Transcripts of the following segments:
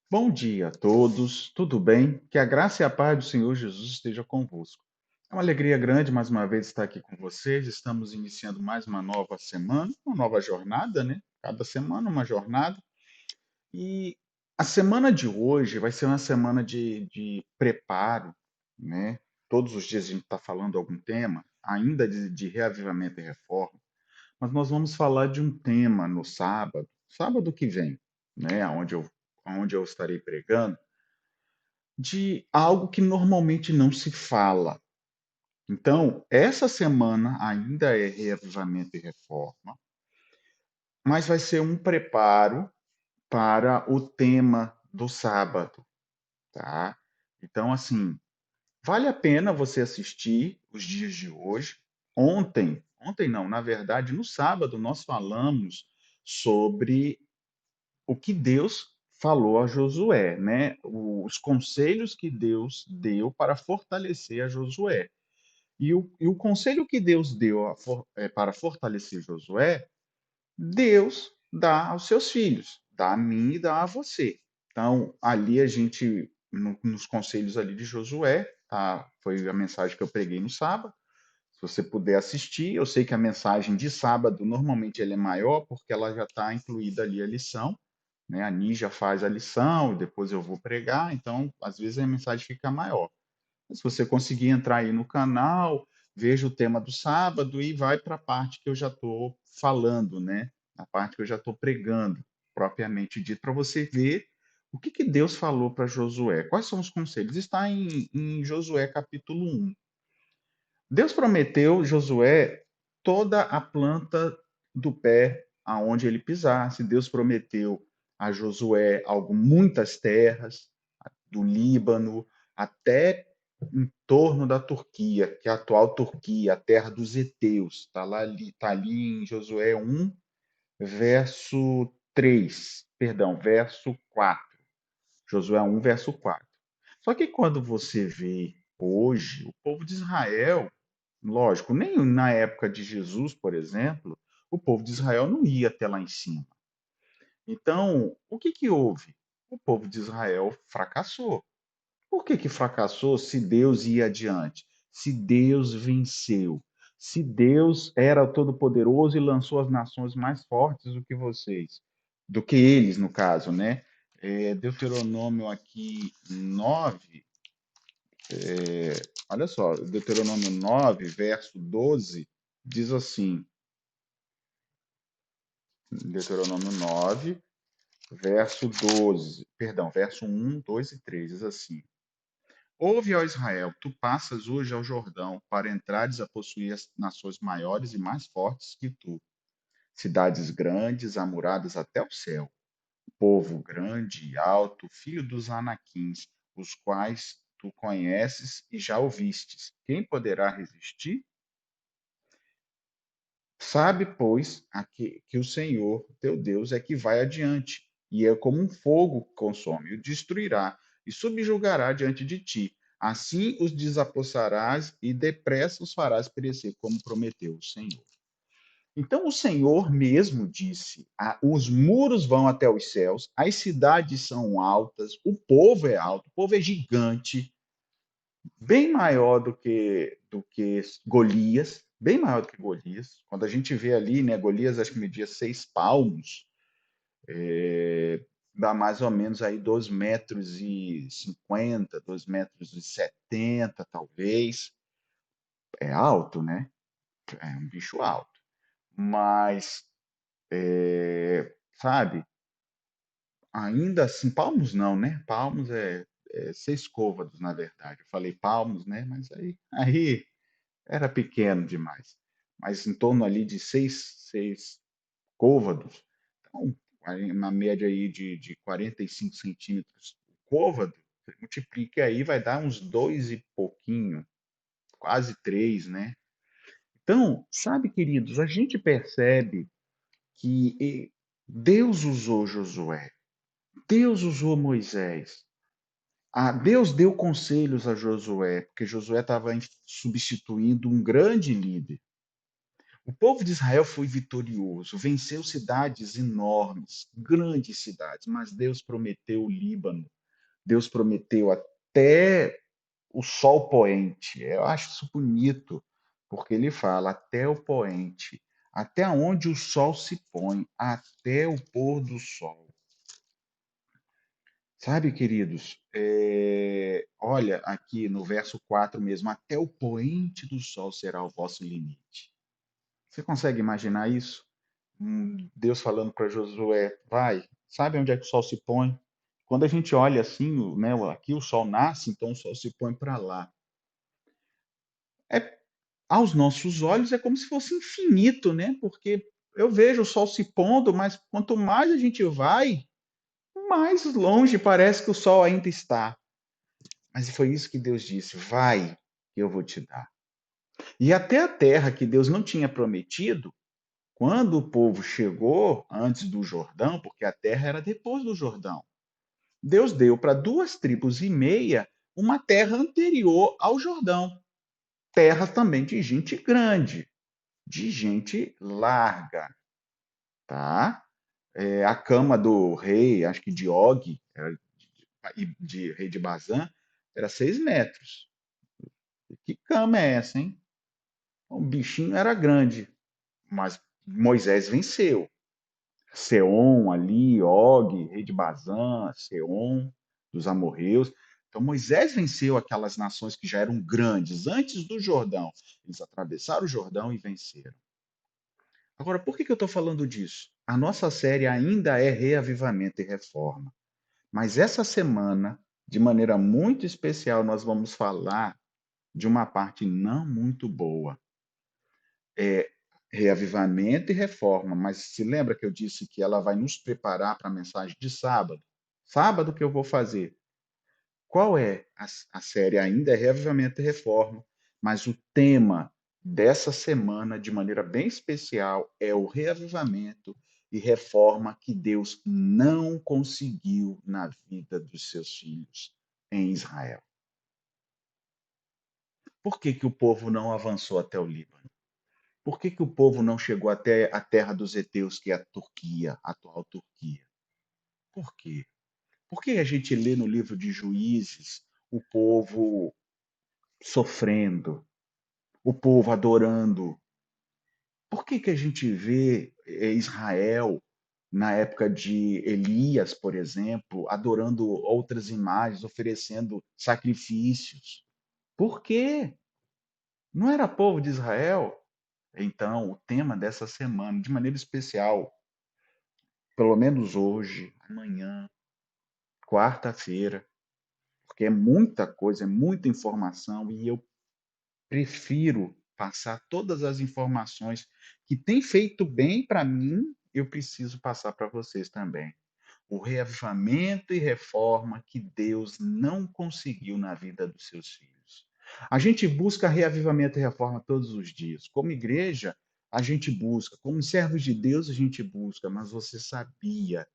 Bom dia a todos, tudo bem? Que a graça e a paz do Senhor Jesus esteja convosco. É uma alegria grande mais uma vez estar aqui com vocês. Estamos iniciando mais uma nova semana, uma nova jornada, né? Cada semana uma jornada. E a semana de hoje vai ser uma semana de preparo, né? Todos os dias a gente está falando algum tema, ainda de reavivamento e reforma, mas nós vamos falar de um tema no sábado, sábado que vem, né? Onde eu estarei pregando de algo que normalmente não se fala. Então, essa semana ainda é reavivamento e reforma, mas vai ser um preparo para o tema do sábado, tá? Então, assim, vale a pena você assistir os dias de hoje. Ontem não, na verdade, no sábado nós falamos sobre o que Deus falou a Josué, né? Os conselhos que Deus deu para fortalecer a Josué. E o conselho que Deus deu para fortalecer Josué, Deus dá aos seus filhos, dá a mim e dá a você. Então, ali a gente, nos conselhos ali de Josué, tá? Foi a mensagem que eu preguei no sábado. Se você puder assistir, eu sei que a mensagem de sábado normalmente ela é maior, porque ela já está incluída ali a lição, né? A Nígia faz a lição e depois eu vou pregar, então às vezes a mensagem fica maior. Se você conseguir entrar aí no canal, veja o tema do sábado e vai para a parte que eu já estou falando, né? A parte que eu já estou pregando, propriamente dito, para você ver o que Deus falou para Josué. Quais são os conselhos? Está em Josué capítulo 1. Deus prometeu Josué toda a planta do pé aonde ele pisasse. Deus prometeu a Josué muitas terras, do Líbano até em torno da Turquia, que é a atual Turquia, a terra dos heteus. Tá ali em Josué 1, verso 3, perdão, verso 4. Josué 1, verso 4. Só que quando você vê hoje, o povo de Israel, lógico, nem na época de Jesus, por exemplo, o povo de Israel não ia até lá em cima. Então, o que houve? O povo de Israel fracassou. Por que fracassou se Deus ia adiante? Se Deus venceu? Se Deus era todo-poderoso e lançou as nações mais fortes do que eles, no caso, né? Deuteronômio aqui 9, olha só, Deuteronômio 9, verso 12, diz assim, Deuteronômio 9, verso 12, perdão, verso 1, 2 e 3, diz assim: Ouve, ó Israel, tu passas hoje ao Jordão para entrares a possuir as nações maiores e mais fortes que tu, cidades grandes, amuradas até o céu, povo grande e alto, filho dos anaquins, os quais tu conheces e já ouvistes. Quem poderá resistir? Sabe, pois, que o Senhor, teu Deus, é que vai adiante, e é como um fogo que consome, o destruirá e subjugará diante de ti. Assim os desapossarás e depressa os farás perecer, como prometeu o Senhor. Então o Senhor mesmo disse: os muros vão até os céus, as cidades são altas, o povo é alto, o povo é gigante, bem maior do que Golias, bem maior do que Golias. Quando a gente vê ali, né, Golias acho que media 6 palmos, dá mais ou menos aí 2,50 m, 2,70 m, talvez. É alto, né? É um bicho alto. Mas, sabe, ainda assim, palmos não, né? Palmos é 6 côvados, na verdade. Eu falei palmos, né? Mas aí era pequeno demais, mas em torno ali de seis côvados. Então, aí, na média aí de 45 centímetros o côvado, você multiplica aí, vai dar uns dois e pouquinho, quase três, né? Então, sabe, queridos, a gente percebe que Deus usou Josué, Deus usou Moisés. Deus deu conselhos a Josué, porque Josué estava substituindo um grande líder. O povo de Israel foi vitorioso, venceu cidades enormes, grandes cidades, mas Deus prometeu o Líbano, Deus prometeu até o sol poente. Eu acho isso bonito, porque ele fala até o poente, até onde o sol se põe, até o pôr do sol. Sabe, queridos, olha aqui no verso 4 mesmo, até o poente do sol será o vosso limite. Você consegue imaginar isso? Deus falando para Josué, vai, sabe onde é que o sol se põe? Quando a gente olha assim, né, aqui o sol nasce, então o sol se põe para lá. É, aos nossos olhos é como se fosse infinito, né? Porque eu vejo o sol se pondo, mas quanto mais a gente vai, mais longe parece que o sol ainda está. Mas foi isso que Deus disse: vai, que eu vou te dar. E até a terra que Deus não tinha prometido, quando o povo chegou antes do Jordão, porque a terra era depois do Jordão, Deus deu para 2,5 tribos uma terra anterior ao Jordão. Terra também de gente grande, de gente larga, tá? A cama do rei, acho que de Og, de rei de Bazã, era 6 metros. Que cama é essa, hein? O bichinho era grande, mas Moisés venceu. Seom ali, Og, rei de Bazã, Seom, dos amorreus. Então Moisés venceu aquelas nações que já eram grandes antes do Jordão. Eles atravessaram o Jordão e venceram. Agora, por que eu estou falando disso? A nossa série ainda é Reavivamento e Reforma. Mas essa semana, de maneira muito especial, nós vamos falar de uma parte não muito boa. É reavivamento e reforma, mas se lembra que eu disse que ela vai nos preparar para a mensagem de sábado? Sábado que eu vou fazer. Qual é a série? Ainda é reavivamento e reforma, mas o tema dessa semana, de maneira bem especial, é o reavivamento e reforma que Deus não conseguiu na vida dos seus filhos em Israel. Por que, que o povo não avançou até o Líbano? Por que, que o povo não chegou até a terra dos heteus, que é a Turquia, a atual Turquia? Por quê? Porque a gente lê no livro de Juízes o povo sofrendo, o povo adorando. Por que, que a gente vê Israel, na época de Elias, por exemplo, adorando outras imagens, oferecendo sacrifícios? Por quê? Não era povo de Israel? Então, o tema dessa semana, de maneira especial, pelo menos hoje, amanhã, quarta-feira, porque é muita coisa, é muita informação e eu prefiro passar todas as informações que têm feito bem para mim, eu preciso passar para vocês também. O reavivamento e reforma que Deus não conseguiu na vida dos seus filhos. A gente busca reavivamento e reforma todos os dias. Como igreja, a gente busca, como servos de Deus, a gente busca, mas você sabia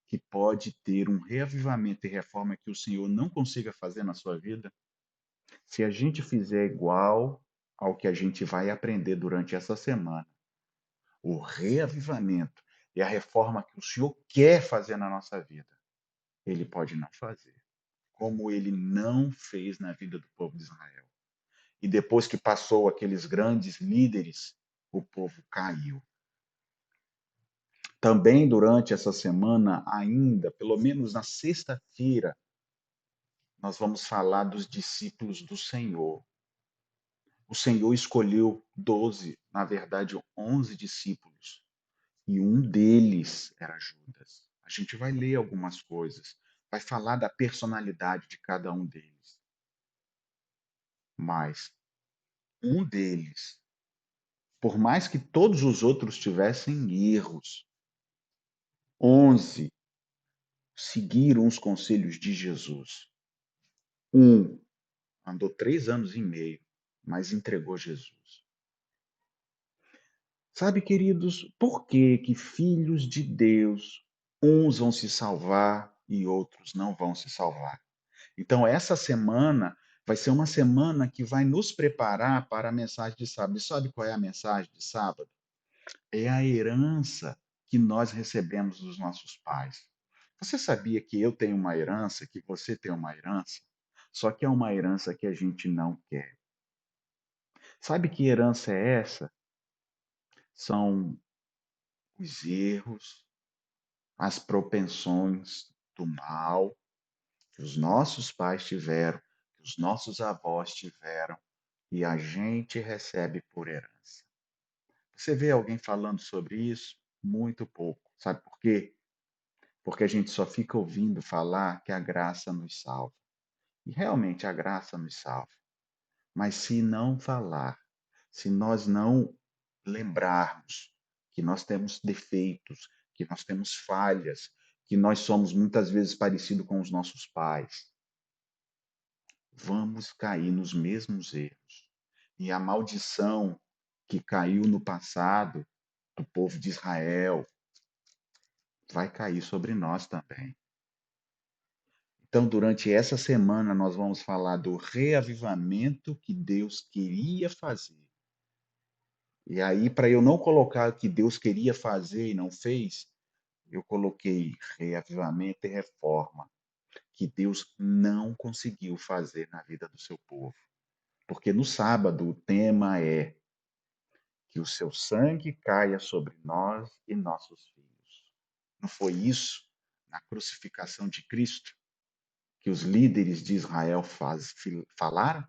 que pode ter um reavivamento e reforma que o Senhor não consiga fazer na sua vida? Se a gente fizer igual ao que a gente vai aprender durante essa semana, o reavivamento e a reforma que o Senhor quer fazer na nossa vida, ele pode não fazer, como ele não fez na vida do povo de Israel. E depois que passou aqueles grandes líderes, o povo caiu. Também durante essa semana, ainda, pelo menos na sexta-feira, nós vamos falar dos discípulos do Senhor. O Senhor escolheu 12, na verdade, 11 discípulos, e um deles era Judas. A gente vai ler algumas coisas, vai falar da personalidade de cada um deles. Mas um deles, por mais que todos os outros tivessem erros, 11 seguiram os conselhos de Jesus. Um andou 3 anos e meio, mas entregou Jesus. Sabe, queridos, por que que filhos de Deus, uns vão se salvar e outros não vão se salvar? Então, essa semana Vai ser uma semana que vai nos preparar para a mensagem de sábado. E sabe qual é a mensagem de sábado? É a herança que nós recebemos dos nossos pais. Você sabia que eu tenho uma herança, que você tem uma herança? Só que é uma herança que a gente não quer. Sabe que herança é essa? São os erros, as propensões do mal que os nossos pais tiveram, que os nossos avós tiveram, e a gente recebe por herança. Você vê alguém falando sobre isso? Muito pouco. Sabe por quê? Porque a gente só fica ouvindo falar que a graça nos salva. E realmente a graça nos salva. Mas se não falar, se nós não lembrarmos que nós temos defeitos, que nós temos falhas, que nós somos muitas vezes parecidos com os nossos pais, vamos cair nos mesmos erros. E a maldição que caiu no passado do povo de Israel vai cair sobre nós também. Então, durante essa semana, nós vamos falar do reavivamento que Deus queria fazer. E aí, para eu não colocar que Deus queria fazer e não fez, eu coloquei reavivamento e reforma, que Deus não conseguiu fazer na vida do seu povo. Porque no sábado o tema é que o seu sangue caia sobre nós e nossos filhos. Não foi isso na crucificação de Cristo que os líderes de Israel falaram?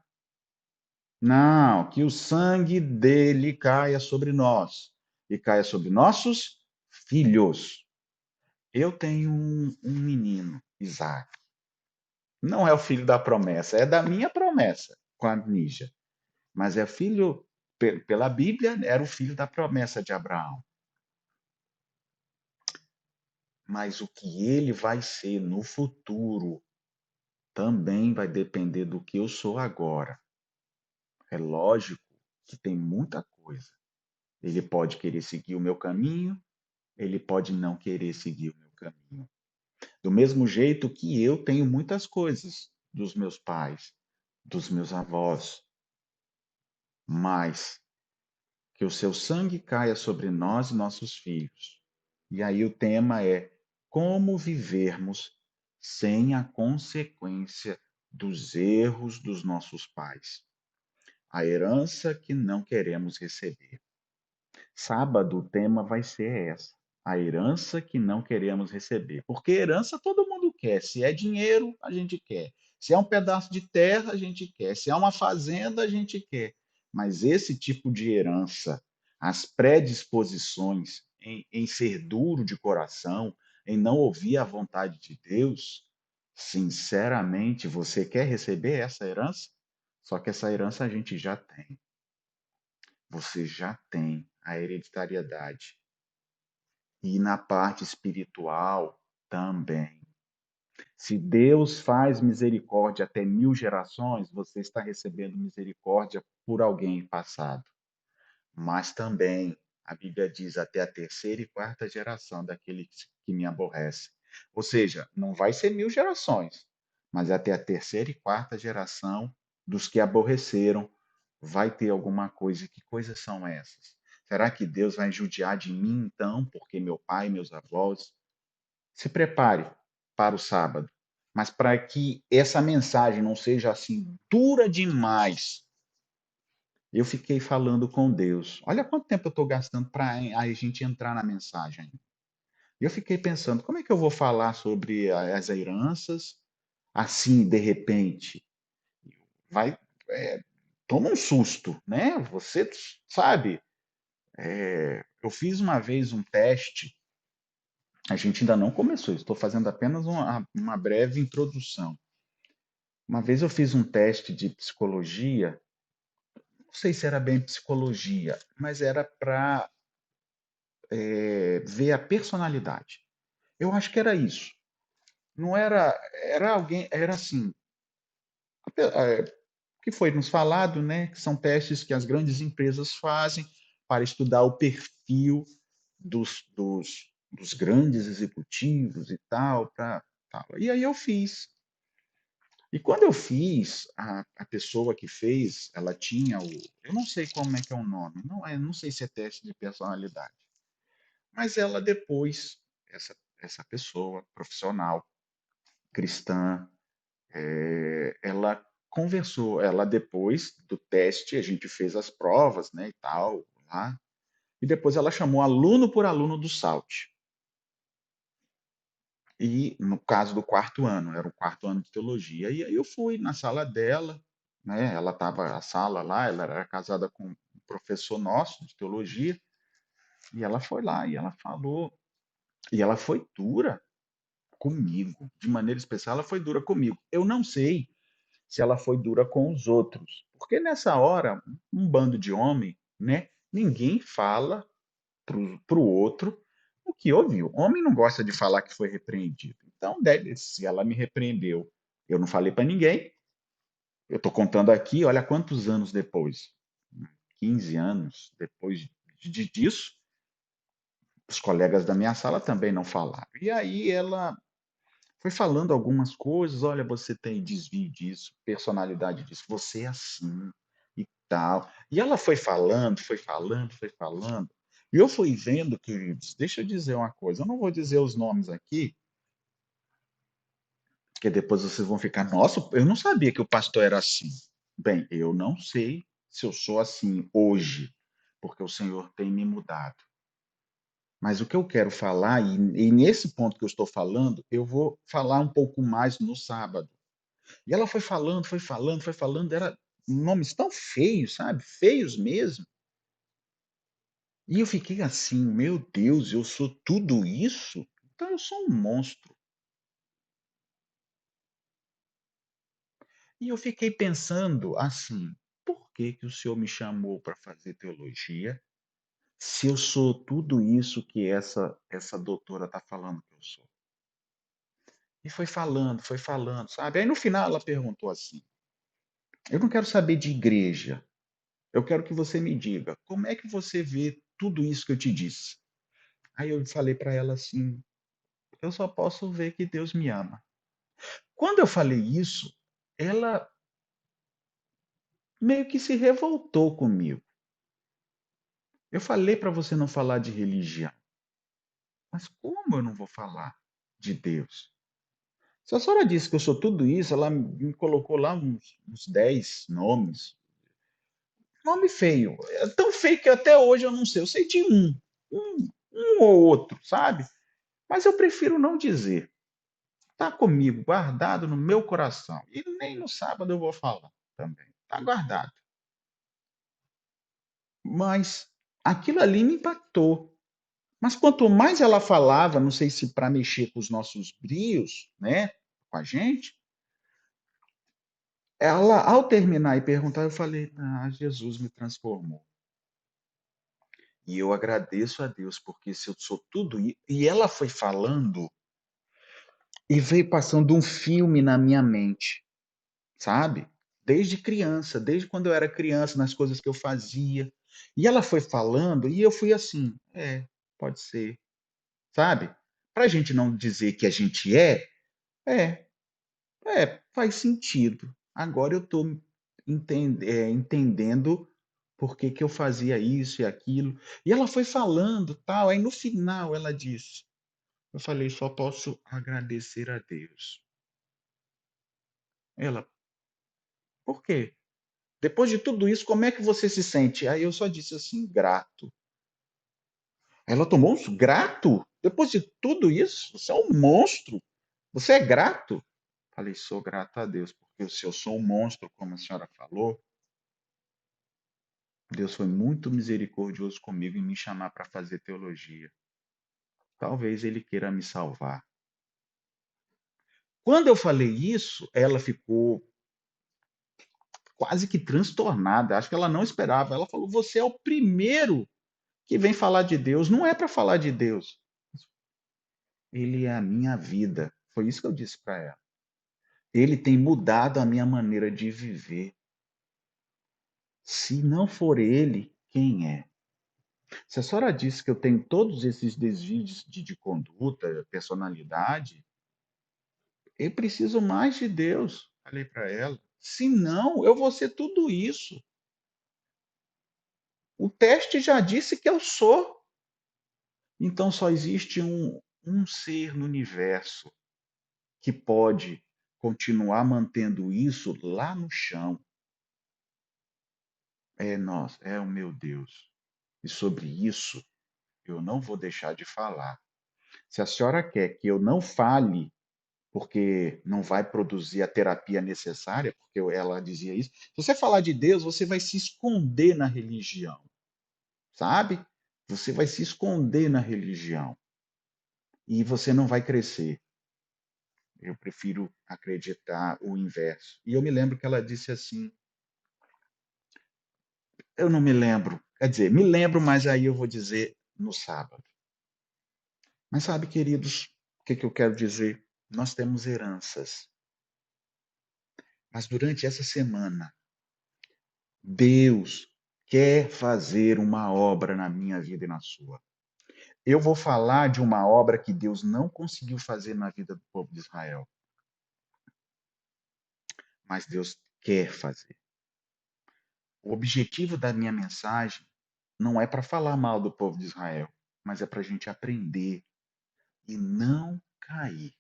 Não, que o sangue dele caia sobre nós e caia sobre nossos filhos. Eu tenho um menino, Isaac. Não é o filho da promessa, é da minha promessa com a Nígia. Mas é filho, pela Bíblia, era o filho da promessa de Abraão. Mas o que ele vai ser no futuro também vai depender do que eu sou agora. É lógico que tem muita coisa. Ele pode querer seguir o meu caminho, ele pode não querer seguir o meu caminho. Do mesmo jeito que eu tenho muitas coisas dos meus pais, dos meus avós, mas que o seu sangue caia sobre nós e nossos filhos. E aí o tema é como vivermos sem a consequência dos erros dos nossos pais. A herança que não queremos receber. Sábado, o tema vai ser essa. A herança que não queremos receber. Porque herança todo mundo quer. Se é dinheiro, a gente quer. Se é um pedaço de terra, a gente quer. Se é uma fazenda, a gente quer. Mas esse tipo de herança, as predisposições em ser duro de coração, em não ouvir a vontade de Deus, sinceramente, você quer receber essa herança? Só que essa herança a gente já tem. Você já tem a hereditariedade. E na parte espiritual também. Se Deus faz misericórdia até 1000 gerações, você está recebendo misericórdia por alguém passado. Mas também a Bíblia diz até a terceira e quarta geração daquele que me aborrece. Ou seja, não vai ser 1000 gerações, mas até a terceira e quarta geração dos que aborreceram vai ter alguma coisa. E que coisas são essas? Será que Deus vai judiar de mim então, porque meu pai, meus avós? Se prepare para o sábado, mas para que essa mensagem não seja assim dura demais, eu fiquei falando com Deus. Olha quanto tempo eu estou gastando para a gente entrar na mensagem. E eu fiquei pensando, como é que eu vou falar sobre as heranças assim, de repente? Vai, é, toma um susto, né? Você sabe, eu fiz uma vez um teste, a gente ainda não começou, estou fazendo apenas uma breve introdução. Uma vez eu fiz um teste de psicologia, não sei se era bem psicologia, mas era para ver a personalidade. Eu acho que era isso. Não era, era alguém, era assim, que foi nos falado, né? Que são testes que as grandes empresas fazem para estudar o perfil dos grandes executivos e tal, tal. E aí eu fiz. E quando eu fiz, a pessoa que fez, ela tinha o. Eu não sei como é que é o nome, não sei se é teste de personalidade, mas ela depois, essa pessoa profissional, cristã, ela conversou, ela depois do teste, a gente fez as provas, né, e tal, lá, e depois ela chamou aluno por aluno do SALT. E no caso do quarto ano, era o quarto ano de teologia. E aí eu fui na sala dela, né? Ela estava a sala lá, ela era casada com um professor nosso de teologia, e ela foi lá e ela falou, e ela foi dura comigo, de maneira especial, ela foi dura comigo. Eu não sei se ela foi dura com os outros, porque nessa hora, um bando de homem, né? Ninguém fala para o outro o que ouviu. Homem não gosta de falar que foi repreendido. Então, se ela me repreendeu, eu não falei para ninguém. Eu estou contando aqui, olha quantos anos depois. 15 anos depois disso, os colegas da minha sala também não falaram. E aí ela foi falando algumas coisas, olha, você tem desvio disso, personalidade disso, você é assim e tal. E ela foi falando, foi falando, foi falando. E eu fui vendo, queridos, deixa eu dizer uma coisa, eu não vou dizer os nomes aqui, porque depois vocês vão ficar, nossa, eu não sabia que o pastor era assim. Bem, eu não sei se eu sou assim hoje, porque o Senhor tem me mudado. Mas o que eu quero falar, e nesse ponto que eu estou falando, eu vou falar um pouco mais no sábado. E ela foi falando, foi falando, foi falando, era nomes tão feios, sabe? Feios mesmo. E eu fiquei assim, meu Deus, eu sou tudo isso? Então eu sou um monstro. E eu fiquei pensando assim, por que que o Senhor me chamou para fazer teologia, se eu sou tudo isso que essa doutora está falando que eu sou? E foi falando, sabe? Aí no final ela perguntou assim: eu não quero saber de igreja, eu quero que você me diga, como é que você vê tudo isso que eu te disse? Aí eu falei para ela assim: eu só posso ver que Deus me ama. Quando eu falei isso, ela meio que se revoltou comigo. Eu falei para você não falar de religião, mas como eu não vou falar de Deus? Se a senhora disse que eu sou tudo isso, ela me colocou lá uns 10 nomes. Nome feio. É tão feio que até hoje eu não sei. Eu sei de um ou outro, sabe? Mas eu prefiro não dizer. Está comigo, guardado no meu coração. E nem no sábado eu vou falar também. Está guardado. Mas aquilo ali me impactou. Mas quanto mais ela falava, não sei se para mexer com os nossos brios, né, com a gente, ela, ao terminar e perguntar, eu falei: ah, Jesus me transformou. E eu agradeço a Deus, porque se eu sou tudo isso. E ela foi falando e veio passando um filme na minha mente, sabe? Desde criança, desde quando eu era criança, nas coisas que eu fazia. E ela foi falando e eu fui assim, pode ser, sabe? Para a gente não dizer que a gente é, faz sentido. Agora eu estou entendendo por que que eu fazia isso e aquilo. E ela foi falando, tal. Aí no final ela disse, eu falei, só posso agradecer a Deus. Ela, por quê? Depois de tudo isso, como é que você se sente? Aí eu só disse assim, grato. Ela tomou um grato? Depois de tudo isso, você é um monstro. Você é grato? Falei, sou grato a Deus, porque se eu sou um monstro, como a senhora falou, Deus foi muito misericordioso comigo em me chamar para fazer teologia. Talvez Ele queira me salvar. Quando eu falei isso, ela ficou quase que transtornada. Acho que ela não esperava. Ela falou: Você é o primeiro que vem falar de Deus. Não é para falar de Deus. Ele é a minha vida. Foi isso que eu disse para ela. Ele tem mudado a minha maneira de viver. Se não for ele, quem é? Se a senhora disse que eu tenho todos esses desvios de conduta, personalidade, eu preciso mais de Deus. Falei para ela, se não, eu vou ser tudo isso. O teste já disse que eu sou. Então só existe um ser no universo que pode continuar mantendo isso lá no chão. É nós, é o meu Deus. E sobre isso eu não vou deixar de falar. Se a senhora quer que eu não fale, porque não vai produzir a terapia necessária, porque ela dizia isso, se você falar de Deus, você vai se esconder na religião, sabe? Você vai se esconder na religião e você não vai crescer. Eu prefiro acreditar o inverso. E eu me lembro que ela disse assim: eu não me lembro. Quer dizer, me lembro, mas aí eu vou dizer no sábado. Mas sabe, queridos, o que eu quero dizer? Nós temos heranças. Mas durante essa semana, Deus quer fazer uma obra na minha vida e na sua. Eu vou falar de uma obra que Deus não conseguiu fazer na vida do povo de Israel, mas Deus quer fazer. O objetivo da minha mensagem não é para falar mal do povo de Israel, mas é para a gente aprender e não cair.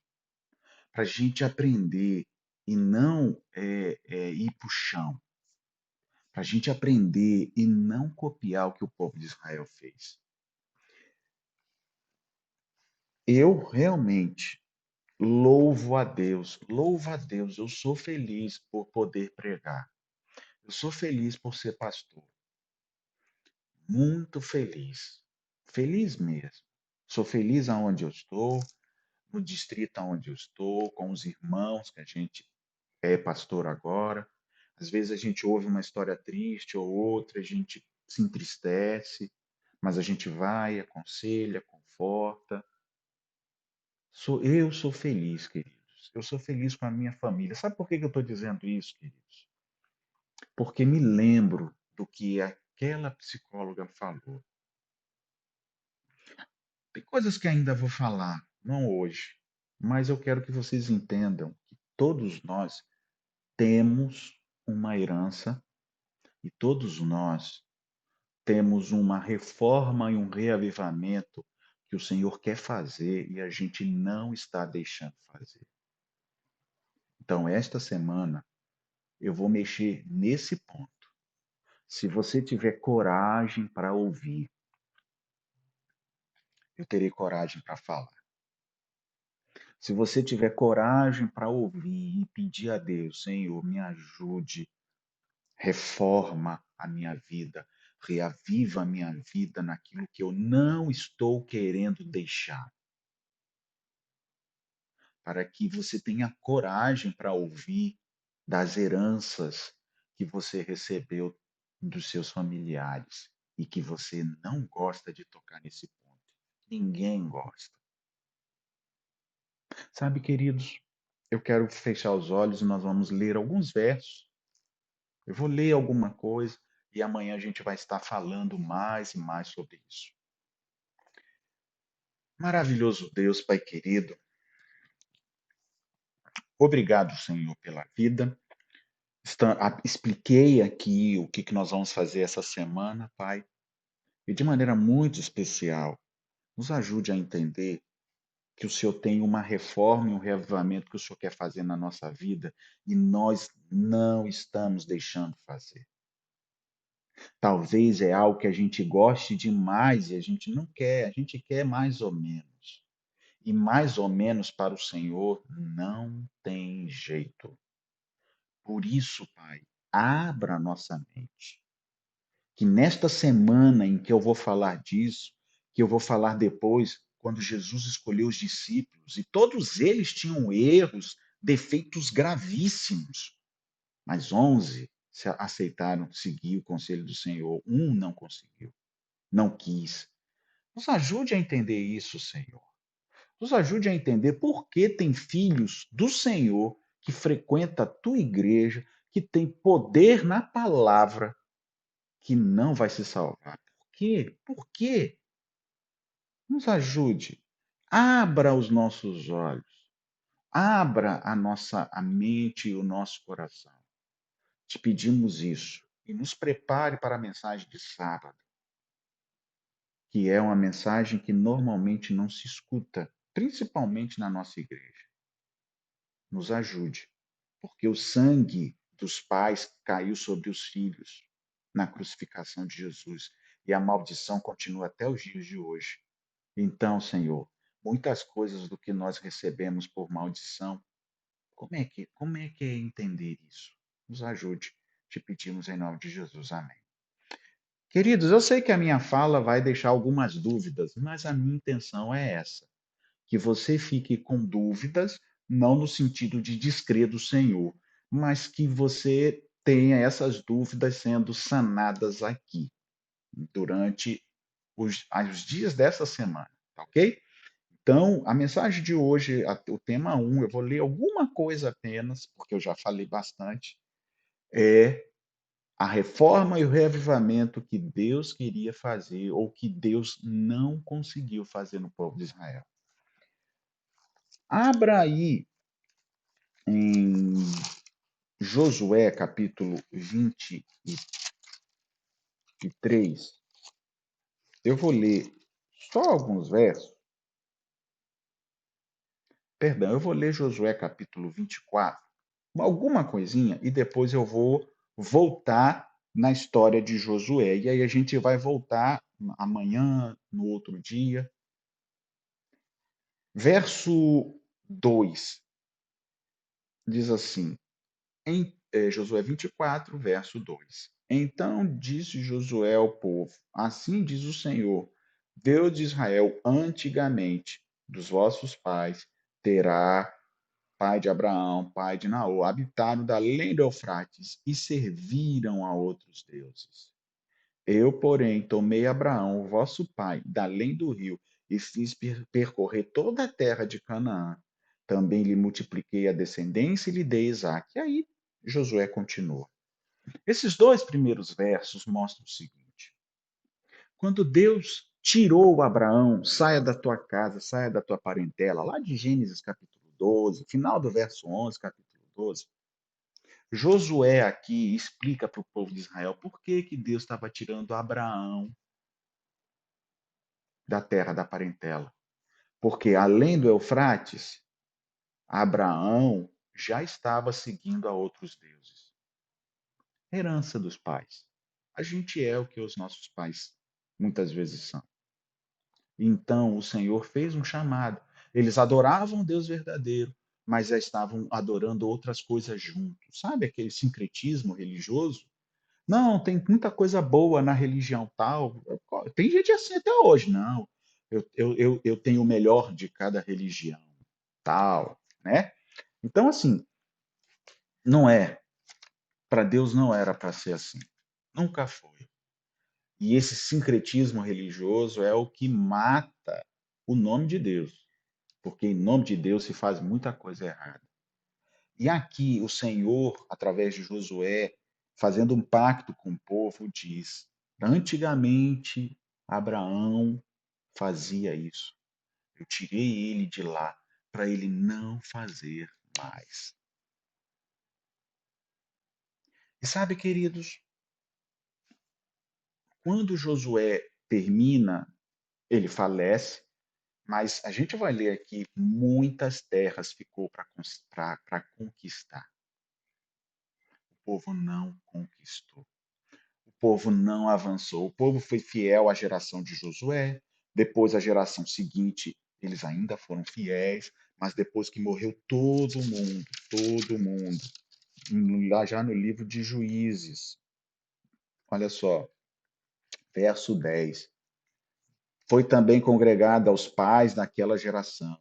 Para a gente aprender e não ir para o chão. Para a gente aprender e não copiar o que o povo de Israel fez. Eu realmente louvo a Deus, eu sou feliz por poder pregar. Eu sou feliz por ser pastor. Muito feliz. Feliz mesmo. Sou feliz aonde eu estou, no distrito onde eu estou, com os irmãos que a gente é pastor agora. Às vezes a gente ouve uma história triste ou outra, a gente se entristece, mas a gente vai, aconselha, conforta. Eu sou feliz, queridos. Eu sou feliz com a minha família. Sabe por que eu estou dizendo isso, queridos? Porque me lembro do que aquela psicóloga falou. Tem coisas que ainda vou falar, não hoje, mas eu quero que vocês entendam que todos nós temos uma herança e todos nós temos uma reforma e um reavivamento que o Senhor quer fazer e a gente não está deixando fazer. Então, esta semana, eu vou mexer nesse ponto. Se você tiver coragem para ouvir, eu terei coragem para falar. Se você tiver coragem para ouvir e pedir a Deus, Senhor, me ajude, reforma a minha vida, reaviva a minha vida naquilo que eu não estou querendo deixar, para que você tenha coragem para ouvir das heranças que você recebeu dos seus familiares e que você não gosta de tocar nesse ponto. Ninguém gosta. Sabe, queridos, eu quero fechar os olhos e nós vamos ler alguns versos. Eu vou ler alguma coisa e amanhã a gente vai estar falando mais e mais sobre isso. Maravilhoso Deus, Pai querido, obrigado, Senhor, pela vida. Expliquei aqui o que nós vamos fazer essa semana, Pai, e de maneira muito especial, nos ajude a entender que o Senhor tem uma reforma e um reavivamento que o Senhor quer fazer na nossa vida e nós não estamos deixando fazer. Talvez é algo que a gente goste demais e a gente não quer, a gente quer mais ou menos. E mais ou menos para o Senhor não tem jeito. Por isso, Pai, abra a nossa mente. Que nesta semana em que eu vou falar disso, que eu vou falar depois, quando Jesus escolheu os discípulos, e todos eles tinham erros, defeitos gravíssimos, mas 11 aceitaram seguir o conselho do Senhor, um não conseguiu, não quis. Nos ajude a entender isso, Senhor. Nos ajude a entender por que tem filhos do Senhor que frequenta a tua igreja, que tem poder na palavra, que não vai se salvar. Por quê? Por quê? Nos ajude. Abra os nossos olhos. Abra a mente e o nosso coração. Te pedimos isso. E nos prepare para a mensagem de sábado, que é uma mensagem que normalmente não se escuta, principalmente na nossa igreja. Nos ajude, porque o sangue dos pais caiu sobre os filhos na crucificação de Jesus e a maldição continua até os dias de hoje. Então, Senhor, muitas coisas do que nós recebemos por maldição, como é que é entender isso? Nos ajude. Te pedimos em nome de Jesus. Amém. Queridos, eu sei que a minha fala vai deixar algumas dúvidas, mas a minha intenção é essa, que você fique com dúvidas, não no sentido de descrer do Senhor, mas que você tenha essas dúvidas sendo sanadas aqui, durante os dias dessa semana, tá ok? Então, a mensagem de hoje, o tema um, eu vou ler alguma coisa apenas, porque eu já falei bastante, é a reforma e o reavivamento que Deus queria fazer ou que Deus não conseguiu fazer no povo de Israel. Abra aí em Josué, capítulo 23. Eu vou ler só alguns versos. Perdão, eu vou ler Josué, capítulo 24, alguma coisinha, e depois eu vou voltar na história de Josué. E aí a gente vai voltar amanhã, no outro dia. Verso 2 diz assim, Josué 24, verso 2. Então disse Josué ao povo: Assim diz o Senhor, Deus de Israel, antigamente dos vossos pais, Terá, pai de Abraão, pai de Naor, habitaram da além do Eufrates e serviram a outros deuses. Eu, porém, tomei Abraão, o vosso pai, da além do rio, e fiz percorrer toda a terra de Canaã. Também lhe multipliquei a descendência e lhe dei Isaque. E aí, Josué continua. Esses dois primeiros versos mostram o seguinte: quando Deus tirou Abraão, saia da tua casa, saia da tua parentela, lá de Gênesis capítulo 12, final do verso 11, capítulo 12, Josué aqui explica para o povo de Israel por que, que Deus estava tirando Abraão da terra da parentela. Porque além do Eufrates, Abraão já estava seguindo a outros deuses. Herança dos pais. A gente é o que os nossos pais muitas vezes são. Então o Senhor fez um chamado. Eles adoravam o Deus verdadeiro, mas já estavam adorando outras coisas juntos. Sabe aquele sincretismo religioso? Não, tem muita coisa boa na religião tal. Tem gente assim até hoje. Não, eu tenho o melhor de cada religião tal, né? Então, assim, não é. Para Deus não era para ser assim. Nunca foi. E esse sincretismo religioso é o que mata o nome de Deus. Porque em nome de Deus se faz muita coisa errada. E aqui o Senhor, através de Josué, fazendo um pacto com o povo, diz: antigamente Abraão fazia isso. Eu tirei ele de lá para ele não fazer mais. E sabe, queridos, quando Josué termina, ele falece, mas a gente vai ler aqui, muitas terras ficou para conquistar. O povo não conquistou. O povo não avançou. O povo foi fiel à geração de Josué. Depois, a geração seguinte, eles ainda foram fiéis. Mas depois que morreu todo mundo, lá já no livro de Juízes, olha só, verso 10. Foi também congregada aos pais daquela geração.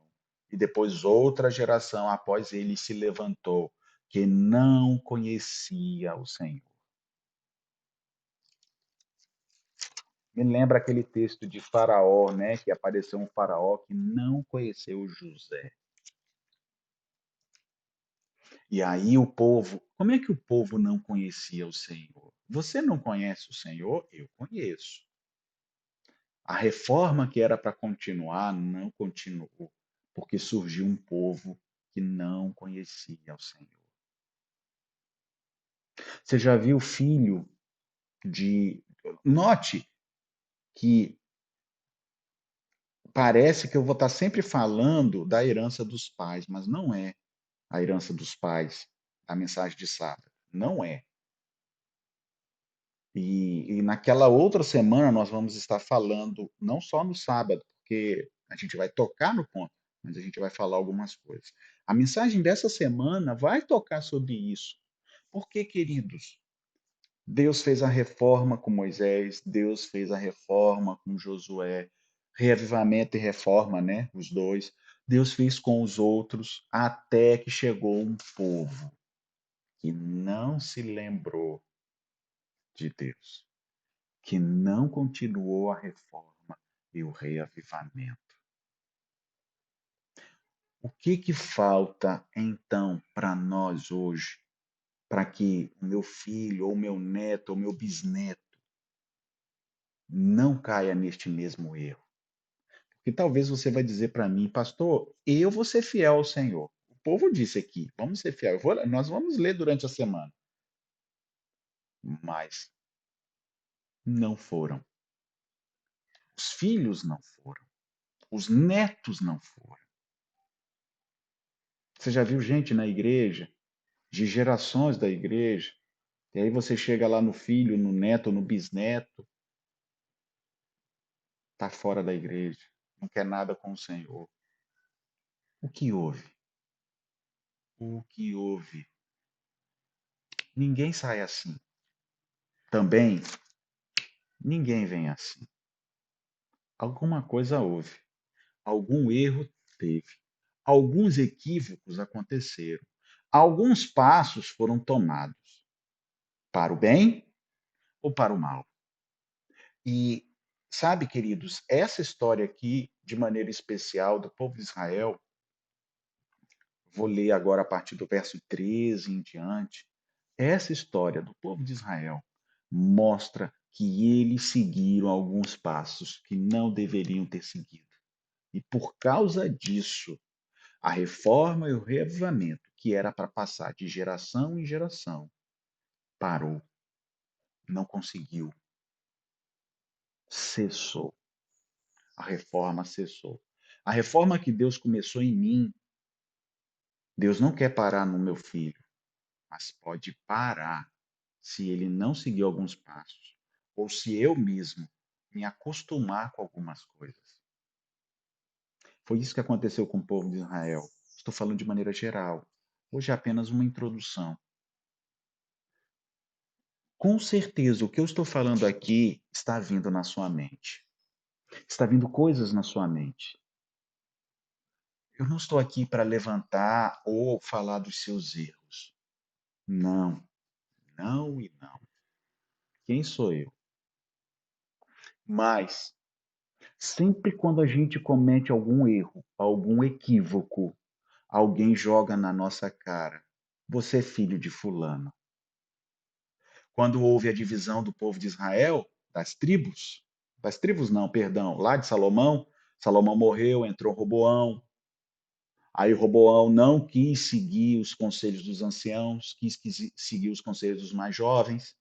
E depois outra geração após ele se levantou, que não conhecia o Senhor. Me lembra aquele texto de Faraó, né? Que apareceu um Faraó que não conheceu José. E aí o povo, como é que o povo não conhecia o Senhor? Você não conhece o Senhor? Eu conheço. A reforma que era para continuar não continuou, porque surgiu um povo que não conhecia o Senhor. Você já viu filho de. Note que parece que eu vou estar sempre falando da herança dos pais, mas não é a herança dos pais, a mensagem de sábado. Não é. E naquela outra semana nós vamos estar falando, não só no sábado, porque a gente vai tocar no ponto, mas a gente vai falar algumas coisas. A mensagem dessa semana vai tocar sobre isso. Porque, queridos, Deus fez a reforma com Moisés, Deus fez a reforma com Josué, reavivamento e reforma, né? Os dois. Deus fez com os outros, até que chegou um povo que não se lembrou de Deus, que não continuou a reforma e o reavivamento. O que que falta então para nós hoje, para que o meu filho, ou meu neto, ou meu bisneto não caia neste mesmo erro? Porque talvez você vai dizer para mim, pastor, eu vou ser fiel ao Senhor. O povo disse aqui, vamos ser fiel. Nós vamos ler durante a semana, mas não foram. Os filhos não foram. Os netos não foram. Você já viu gente na igreja, de gerações da igreja, e aí você chega lá no filho, no neto, no bisneto, está fora da igreja, não quer nada com o Senhor. O que houve? O que houve? Ninguém sai assim. Também, ninguém vem assim. Alguma coisa houve. Algum erro teve. Alguns equívocos aconteceram. Alguns passos foram tomados para o bem ou para o mal. E sabe, queridos, essa história aqui, de maneira especial, do povo de Israel, vou ler agora a partir do verso 13 em diante. Essa história do povo de Israel mostra que eles seguiram alguns passos que não deveriam ter seguido. E por causa disso, a reforma e o reavivamento, que era para passar de geração em geração, parou, não conseguiu, cessou. A reforma cessou. A reforma que Deus começou em mim, Deus não quer parar no meu filho, mas pode parar se ele não seguir alguns passos, ou se eu mesmo me acostumar com algumas coisas. Foi isso que aconteceu com o povo de Israel. Estou falando de maneira geral. Hoje é apenas uma introdução. Com certeza, o que eu estou falando aqui está vindo na sua mente. Está vindo coisas na sua mente. Eu não estou aqui para levantar ou falar dos seus erros. Não, não e não. Quem sou eu? Mas, sempre quando a gente comete algum erro, algum equívoco, alguém joga na nossa cara: você é filho de fulano. Quando houve a divisão do povo de Israel, das tribos não, perdão, lá de Salomão, Salomão morreu, entrou Roboão. Aí Roboão não quis seguir os conselhos dos anciãos, quis seguir os conselhos dos mais jovens.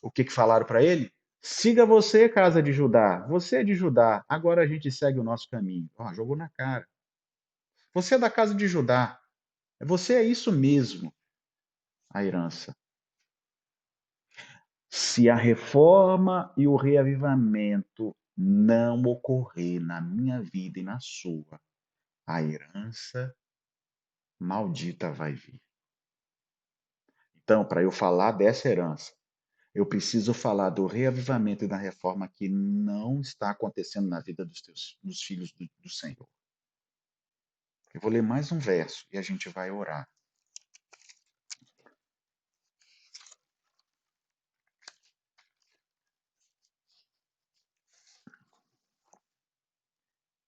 O que que falaram para ele? Siga você, casa de Judá. Você é de Judá. Agora a gente segue o nosso caminho. Jogou na cara. Você é da casa de Judá. Você é isso mesmo, a herança. Se a reforma e o reavivamento não ocorrer na minha vida e na sua, a herança maldita vai vir. Então, para eu falar dessa herança, eu preciso falar do reavivamento e da reforma que não está acontecendo na vida dos filhos do Senhor. Eu vou ler mais um verso e a gente vai orar.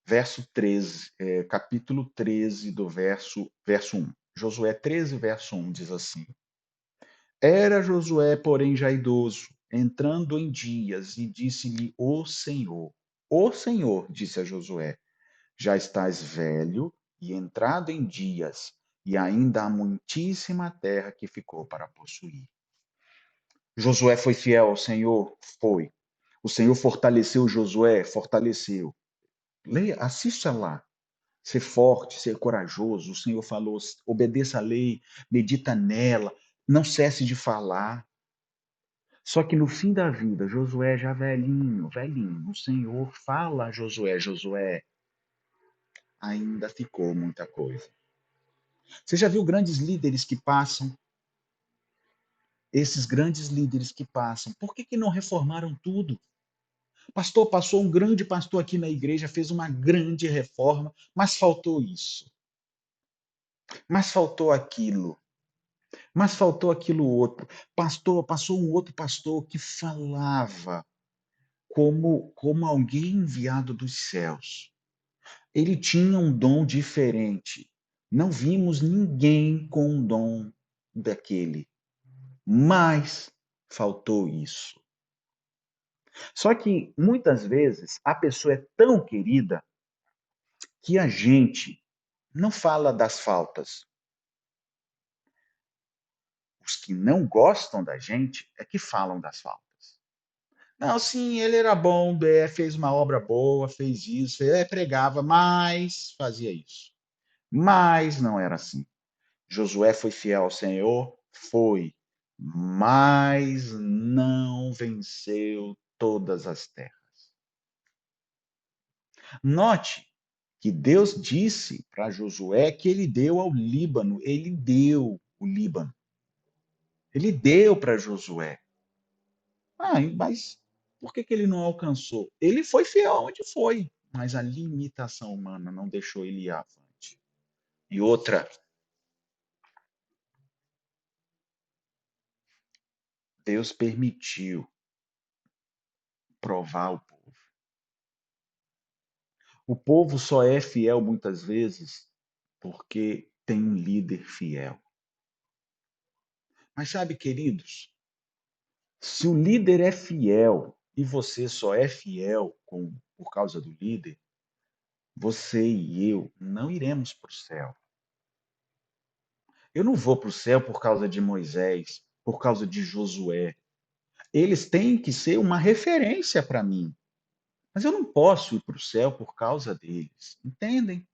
Verso 13, capítulo 13 do verso 1. Josué 13, verso 1 diz assim: Era Josué, porém, já idoso, entrando em dias, e disse-lhe o Senhor, disse a Josué, já estás velho e entrado em dias, e ainda há muitíssima terra que ficou para possuir. Josué foi fiel ao Senhor? Foi. O Senhor fortaleceu Josué? Fortaleceu. Leia, assista lá. Ser forte, ser corajoso. O Senhor falou: obedeça a lei, medita nela, não cesse de falar. Só que no fim da vida, Josué já velhinho, velhinho, o Senhor fala a Josué: Josué, ainda ficou muita coisa. Você já viu grandes líderes que passam? Esses grandes líderes que passam, por que não reformaram tudo? Pastor, passou um grande pastor aqui na igreja, fez uma grande reforma, mas faltou isso, mas faltou aquilo, mas faltou aquilo outro. Pastor, passou um outro pastor que falava como alguém enviado dos céus. Ele tinha um dom diferente. Não vimos ninguém com um dom daquele, mas faltou isso. Só que muitas vezes a pessoa é tão querida que a gente não fala das faltas. Os que não gostam da gente é que falam das faltas. Não, sim, ele era bom, fez uma obra boa, fez isso, pregava, mas fazia isso. Mas não era assim. Josué foi fiel ao Senhor? Foi. Mas não venceu todas as terras. Note que Deus disse para Josué que ele deu ao Líbano, ele deu o Líbano. Ele deu para Josué. Mas por que ele não alcançou? Ele foi fiel onde foi, mas a limitação humana não deixou ele ir avante. E outra, Deus permitiu provar o povo. O povo só é fiel muitas vezes porque tem um líder fiel. Mas sabe, queridos, se o líder é fiel e você só é fiel por causa do líder, você e eu não iremos para o céu. Eu não vou para o céu por causa de Moisés, por causa de Josué. Eles têm que ser uma referência para mim. Mas eu não posso ir para o céu por causa deles. Entendem?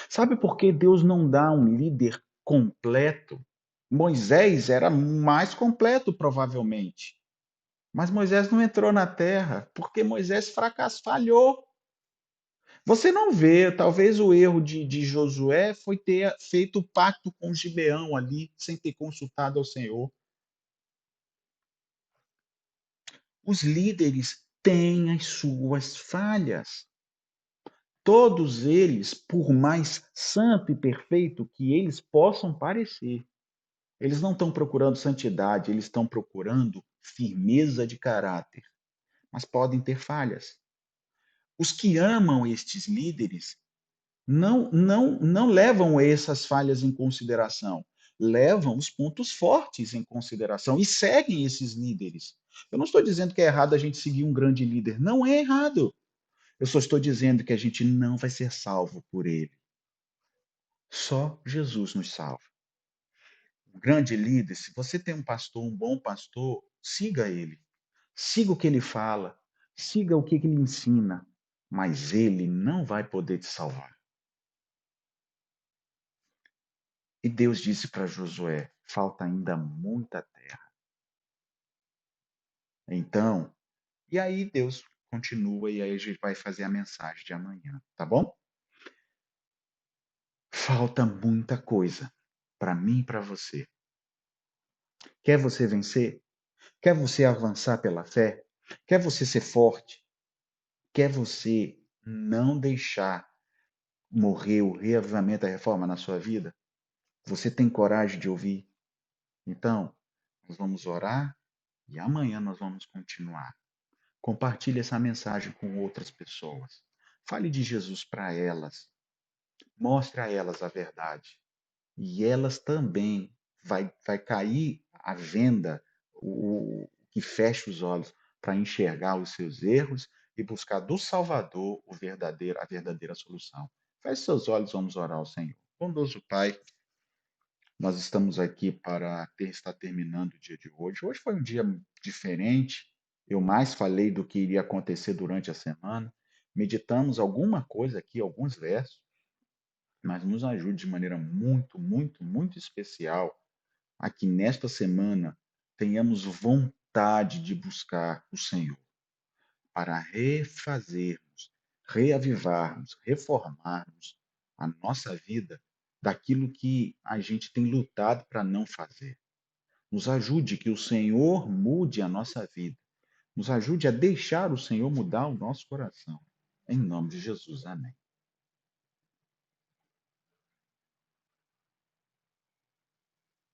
Sabe por que Deus não dá um líder completo? Moisés era mais completo, provavelmente. Mas Moisés não entrou na terra porque Moisés falhou. Você não vê, talvez o erro de Josué foi ter feito o pacto com Gibeão ali, sem ter consultado ao Senhor. Os líderes têm as suas falhas. Todos eles, por mais santo e perfeito que eles possam parecer, eles não estão procurando santidade, eles estão procurando firmeza de caráter, mas podem ter falhas. Os que amam estes líderes não levam essas falhas em consideração, levam os pontos fortes em consideração e seguem esses líderes. Eu não estou dizendo que é errado a gente seguir um grande líder, não é errado. Eu só estou dizendo que a gente não vai ser salvo por ele. Só Jesus nos salva. Um grande líder, se você tem um pastor, um bom pastor, siga ele. Siga o que ele fala, siga o que ele ensina, mas ele não vai poder te salvar. E Deus disse para Josué: falta ainda muita terra. Então, e aí Deus continua e aí a gente vai fazer a mensagem de amanhã, tá bom? Falta muita coisa para mim e para você. Quer você vencer? Quer você avançar pela fé? Quer você ser forte? Quer você não deixar morrer o reavivamento da reforma na sua vida? Você tem coragem de ouvir? Então, nós vamos orar e amanhã nós vamos continuar. Compartilhe essa mensagem com outras pessoas. Fale de Jesus para elas. Mostre a elas a verdade. E elas também vai cair a venda, o que fecha os olhos para enxergar os seus erros e buscar do Salvador a verdadeira solução. Feche seus olhos, vamos orar ao Senhor. Bondoso Pai, nós estamos aqui para estar terminando o dia de hoje. Hoje foi um dia diferente. Eu mais falei do que iria acontecer durante a semana. Meditamos alguma coisa aqui, alguns versos, mas nos ajude de maneira muito, muito, muito especial a que nesta semana tenhamos vontade de buscar o Senhor para refazermos, reavivarmos, reformarmos a nossa vida daquilo que a gente tem lutado para não fazer. Nos ajude que o Senhor mude a nossa vida. Nos ajude a deixar o Senhor mudar o nosso coração. Em nome de Jesus. Amém.